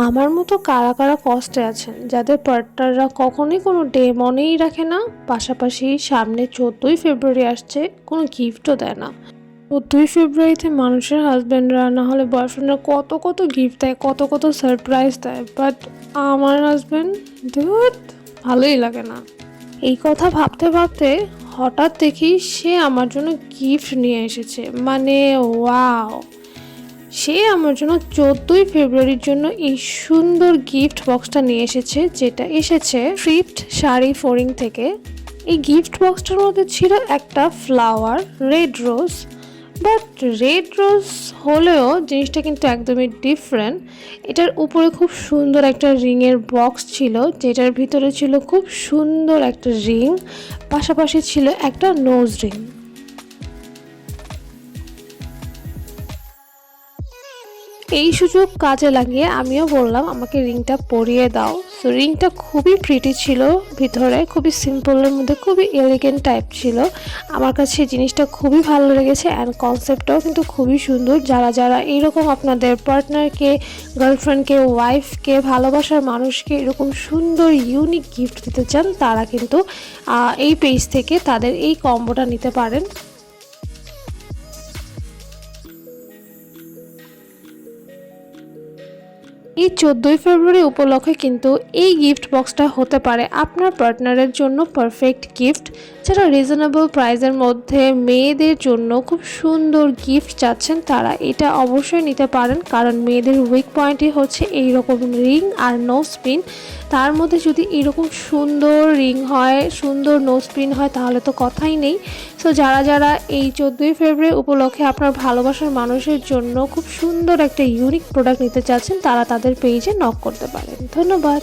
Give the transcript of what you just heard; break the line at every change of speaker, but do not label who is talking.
আমার মতো কারা কারা কষ্টে আছেন যাদের পার্টনাররা কখনোই কোনো ডে মনেই রাখে না, পাশাপাশি সামনে 14ই ফেব্রুয়ারি আসছে, কোনো গিফটও দেয় না। 14ই ফেব্রুয়ারিতে মানুষের হাজব্যান্ডরা না হলে বয়ফ্রেন্ডরা কত কত গিফট দেয়, কত কত সারপ্রাইজ দেয়, বাট আমার হাজব্যান্ড ধুত ভালোই লাগে না। এই কথা ভাবতে ভাবতে হঠাৎ দেখি সে আমার জন্য গিফট নিয়ে এসেছে, মানে ওয়াও! সে আমার জন্য 14ই ফেব্রুয়ারির জন্য এই সুন্দর গিফট বক্সটা নিয়ে এসেছে, যেটা এসেছে থ্রিফট শাড়ি ফোরিং থেকে। এই গিফট বক্সটার মধ্যে ছিল একটা flower, red rose. But red rose হলেও জিনিসটা কিন্তু একদমই ডিফারেন্ট। এটার উপরে খুব সুন্দর একটা রিংয়ের বক্স ছিল, যেটার ভিতরে ছিল খুব সুন্দর একটা রিং, পাশাপাশি ছিল একটা নোজ রিং। এই সুযোগ কাজে লাগিয়ে আমিও বললাম আমাকে রিংটা পরিয়ে দাও। সো রিংটা খুবই প্রিটি ছিল, ভিতরে খুবই সিম্পলের মধ্যে খুবই এলিগেন্ট টাইপ ছিল। আমার কাছে জিনিসটা খুবই ভালো লেগেছে অ্যান্ড কনসেপ্টটাও কিন্তু খুবই সুন্দর। যারা যারা এইরকম আপনাদের পার্টনারকে, গার্লফ্রেন্ডকে, ওয়াইফকে, ভালোবাসার মানুষকে এরকম সুন্দর ইউনিক গিফট দিতে চান, তারা কিন্তু এই পেজ থেকে তাদের এই কম্বোটা নিতে পারেন। এই 14ই ফেব্রুয়ারি উপলক্ষে কিন্তু এই গিফট বক্সটা হতে পারে আপনার পার্টনারের জন্য পারফেক্ট গিফট। যারা রিজনেবল প্রাইসের মধ্যে মেয়েদের জন্য খুব সুন্দর গিফট চাচ্ছেন, তারা এটা অবশ্যই নিতে পারেন, কারণ মেয়েদের উইক পয়েন্টই হচ্ছে এইরকম রিং আর নোজ পিন। তার মধ্যে যদি এরকম সুন্দর রিং হয়, সুন্দর নোজ পিন হয়, তাহলে তো কথাই নেই। সো যারা যারা এই 14ই ফেব্রুয়ারি উপলক্ষে আপনার ভালোবাসার মানুষের জন্য খুব সুন্দর একটা ইউনিক প্রোডাক্ট নিতে চাচ্ছেন, তারা তাদের পেজে নক করতে পারেন। ধন্যবাদ।